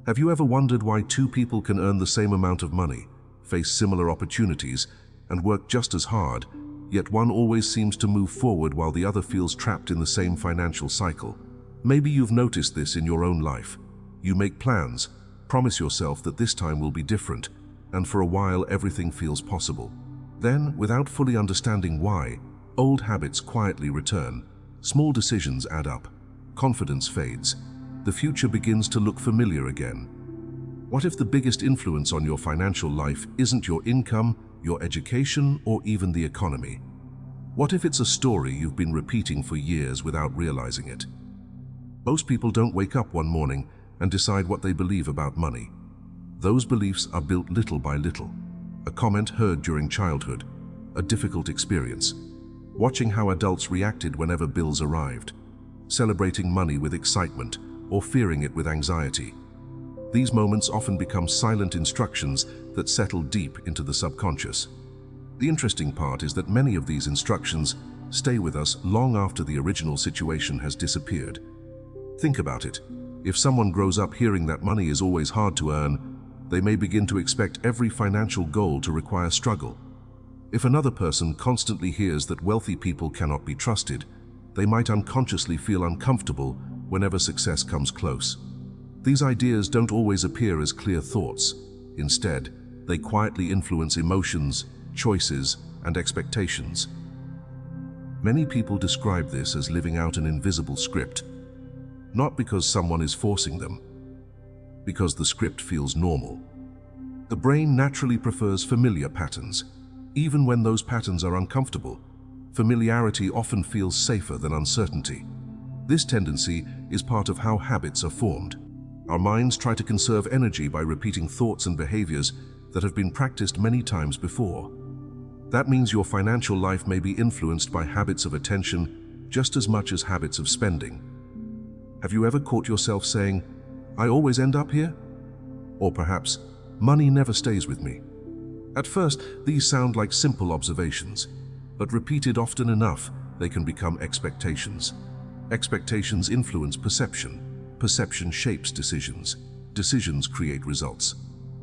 Have you ever wondered why two people can earn the same amount of money, face similar opportunities, and work just as hard, yet one always seems to move forward while the other feels trapped in the same financial cycle? Maybe you've noticed this in your own life. You make plans, promise yourself that this time will be different, and for a while everything feels possible. Then, without fully understanding why, old habits quietly return, small decisions add up, confidence fades, the future begins to look familiar again. What if the biggest influence on your financial life isn't your income, your education, or even the economy? What if it's a story you've been repeating for years without realizing it? Most people don't wake up one morning and decide what they believe about money. Those beliefs are built little by little. A comment heard during childhood, a difficult experience, watching how adults reacted whenever bills arrived, celebrating money with excitement or fearing it with anxiety. These moments often become silent instructions that settle deep into the subconscious. The interesting part is that many of these instructions stay with us long after the original situation has disappeared. Think about it. If someone grows up hearing that money is always hard to earn, they may begin to expect every financial goal to require struggle. If another person constantly hears that wealthy people cannot be trusted, they might unconsciously feel uncomfortable whenever success comes close. These ideas don't always appear as clear thoughts. Instead, they quietly influence emotions, choices, and expectations. Many people describe this as living out an invisible script, not because someone is forcing them, because the script feels normal. The brain naturally prefers familiar patterns. Even when those patterns are uncomfortable, familiarity often feels safer than uncertainty. This tendency is part of how habits are formed. Our minds try to conserve energy by repeating thoughts and behaviors that have been practiced many times before. That means your financial life may be influenced by habits of attention just as much as habits of spending. Have you ever caught yourself saying, "I always end up here"? Or perhaps, "Money never stays with me"? At first, these sound like simple observations, but repeated often enough, they can become expectations. Expectations influence perception. Perception shapes decisions. Decisions create results.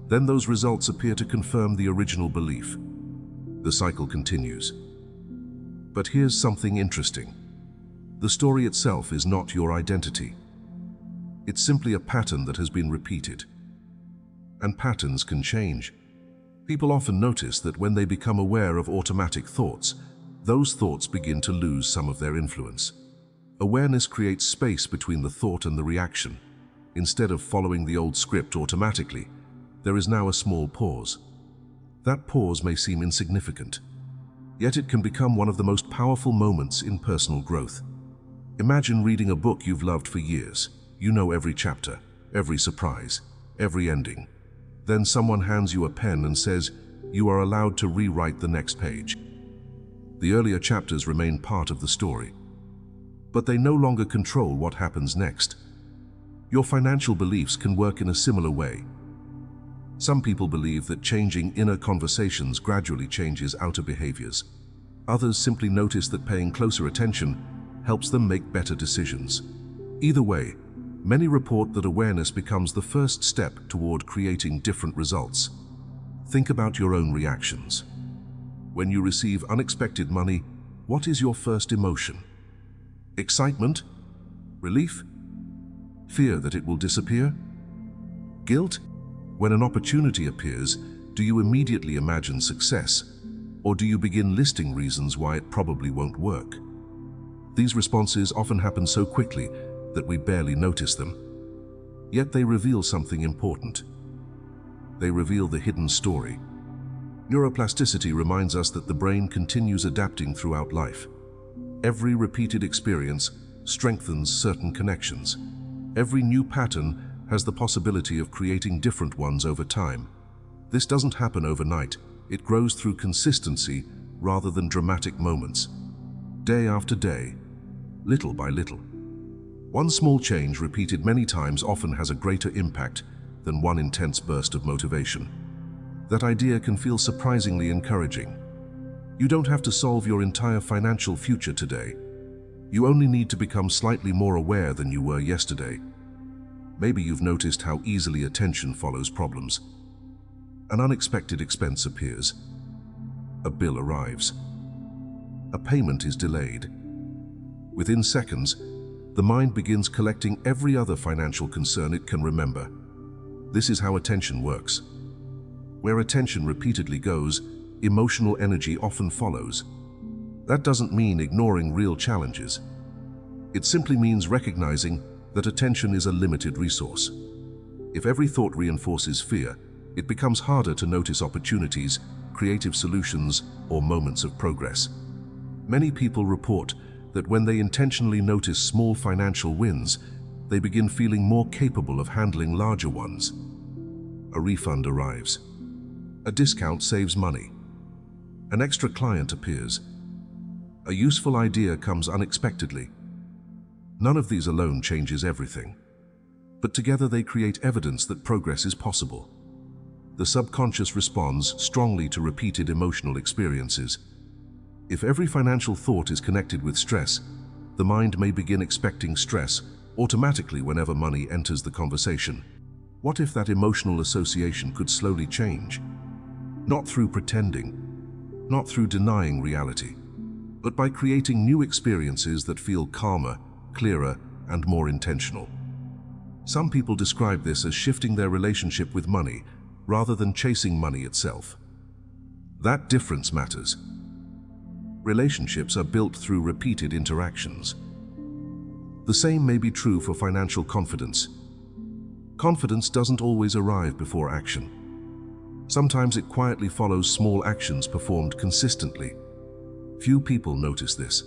Then those results appear to confirm the original belief. The cycle continues. But here's something interesting. The story itself is not your identity. It's simply a pattern that has been repeated. And patterns can change. People often notice that when they become aware of automatic thoughts, those thoughts begin to lose some of their influence. Awareness creates space between the thought and the reaction. Instead of following the old script automatically, there is now a small pause. That pause may seem insignificant, yet it can become one of the most powerful moments in personal growth. Imagine reading a book you've loved for years. You know every chapter, every surprise, every ending. Then someone hands you a pen and says, you are allowed to rewrite the next page. The earlier chapters remain part of the story, but they no longer control what happens next. Your financial beliefs can work in a similar way. Some people believe that changing inner conversations gradually changes outer behaviors. Others simply notice that paying closer attention helps them make better decisions. Either way, many report that awareness becomes the first step toward creating different results. Think about your own reactions. When you receive unexpected money, what is your first emotion? Excitement? Relief? Fear that it will disappear? Guilt? When an opportunity appears, do you immediately imagine success, or do you begin listing reasons why it probably won't work? These responses often happen so quickly that we barely notice them. Yet they reveal something important. They reveal the hidden story. Neuroplasticity reminds us that the brain continues adapting throughout life. Every repeated experience strengthens certain connections. Every new pattern has the possibility of creating different ones over time. This doesn't happen overnight. It grows through consistency rather than dramatic moments. Day after day, little by little. One small change repeated many times often has a greater impact than one intense burst of motivation. That idea can feel surprisingly encouraging. You don't have to solve your entire financial future today. You only need to become slightly more aware than you were yesterday. Maybe you've noticed how easily attention follows problems. An unexpected expense appears. A bill arrives. A payment is delayed. Within seconds, the mind begins collecting every other financial concern it can remember. This is how attention works. Where attention repeatedly goes, emotional energy often follows. That doesn't mean ignoring real challenges. It simply means recognizing that attention is a limited resource. If every thought reinforces fear, it becomes harder to notice opportunities, creative solutions, or moments of progress. Many people report that when they intentionally notice small financial wins, they begin feeling more capable of handling larger ones. A refund arrives. A discount saves money. An extra client appears. A useful idea comes unexpectedly. None of these alone changes everything, but together they create evidence that progress is possible. The subconscious responds strongly to repeated emotional experiences. If every financial thought is connected with stress, the mind may begin expecting stress automatically whenever money enters the conversation. What if that emotional association could slowly change? Not through pretending, not through denying reality, but by creating new experiences that feel calmer, clearer, and more intentional. Some people describe this as shifting their relationship with money rather than chasing money itself. That difference matters. Relationships are built through repeated interactions. The same may be true for financial confidence. Confidence doesn't always arrive before action. Sometimes it quietly follows small actions performed consistently. Few people notice this.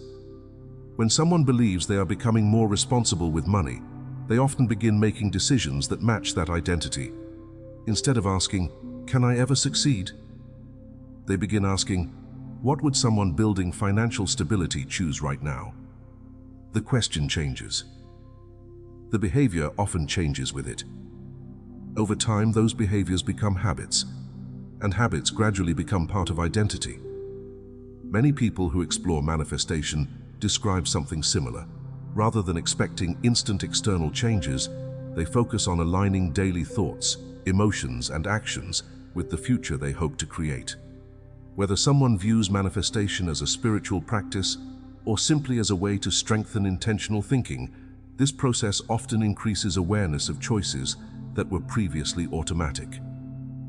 When someone believes they are becoming more responsible with money, they often begin making decisions that match that identity. Instead of asking, "Can I ever succeed?" they begin asking, "What would someone building financial stability choose right now?" The question changes. The behavior often changes with it. Over time, those behaviors become habits, and habits gradually become part of identity. Many people who explore manifestation describe something similar. Rather than expecting instant external changes, they focus on aligning daily thoughts, emotions, and actions with the future they hope to create. Whether someone views manifestation as a spiritual practice or simply as a way to strengthen intentional thinking, this process often increases awareness of choices that were previously automatic.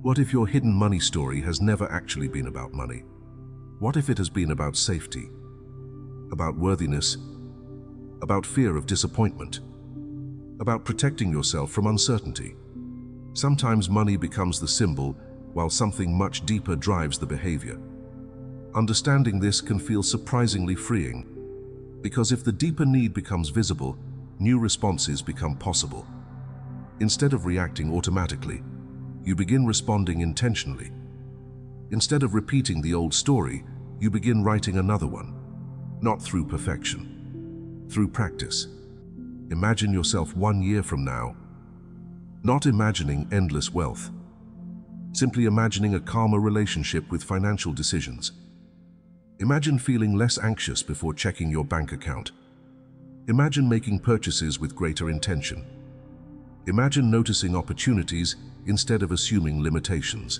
What if your hidden money story has never actually been about money? What if it has been about safety, about worthiness, about fear of disappointment, about protecting yourself from uncertainty? Sometimes money becomes the symbol, while something much deeper drives the behavior. Understanding this can feel surprisingly freeing, because if the deeper need becomes visible, new responses become possible. Instead of reacting automatically, you begin responding intentionally. Instead of repeating the old story, you begin writing another one, not through perfection, through practice. Imagine yourself 1 year from now, not imagining endless wealth, simply imagining a calmer relationship with financial decisions. Imagine feeling less anxious before checking your bank account. Imagine making purchases with greater intention. Imagine noticing opportunities instead of assuming limitations.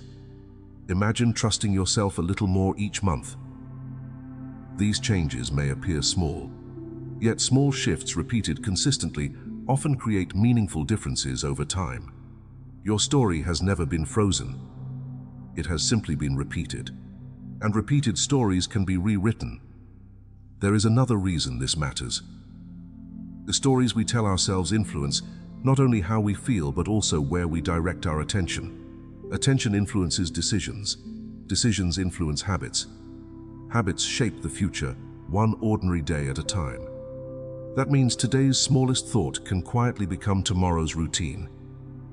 Imagine trusting yourself a little more each month. These changes may appear small, yet small shifts repeated consistently often create meaningful differences over time. Your story has never been frozen. It has simply been repeated. And repeated stories can be rewritten. There is another reason this matters. The stories we tell ourselves influence not only how we feel but also where we direct our attention. Attention influences decisions. Decisions influence habits. Habits shape the future, one ordinary day at a time. That means today's smallest thought can quietly become tomorrow's routine.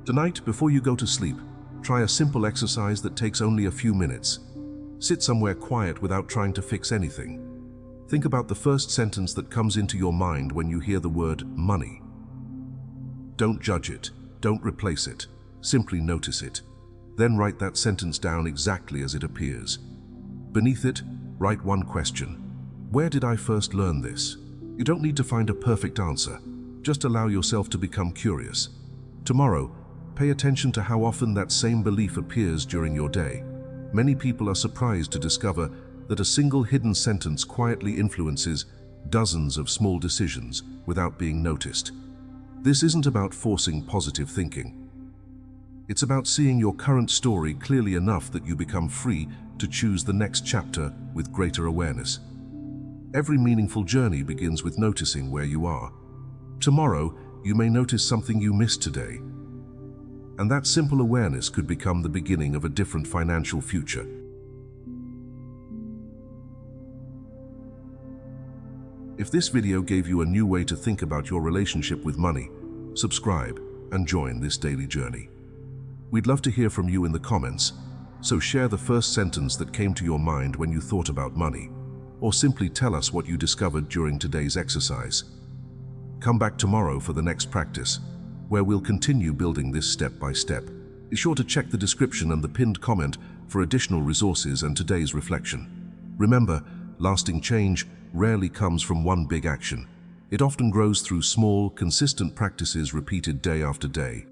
Tonight, before you go to sleep, try a simple exercise that takes only a few minutes. Sit somewhere quiet without trying to fix anything. Think about the first sentence that comes into your mind when you hear the word money. Don't judge it. Don't replace it. Simply notice it. Then write that sentence down exactly as it appears. Beneath it, write one question. Where did I first learn this? You don't need to find a perfect answer. Just allow yourself to become curious. Tomorrow, pay attention to how often that same belief appears during your day. Many people are surprised to discover that a single hidden sentence quietly influences dozens of small decisions without being noticed. This isn't about forcing positive thinking. It's about seeing your current story clearly enough that you become free to choose the next chapter with greater awareness. Every meaningful journey begins with noticing where you are. Tomorrow, you may notice something you missed today. And that simple awareness could become the beginning of a different financial future. If this video gave you a new way to think about your relationship with money, subscribe and join this daily journey. We'd love to hear from you in the comments, so share the first sentence that came to your mind when you thought about money, or simply tell us what you discovered during today's exercise. Come back tomorrow for the next practice, where we'll continue building this step by step. Be sure to check the description and the pinned comment for additional resources and today's reflection. Remember, lasting change rarely comes from one big action. It often grows through small, consistent practices repeated day after day.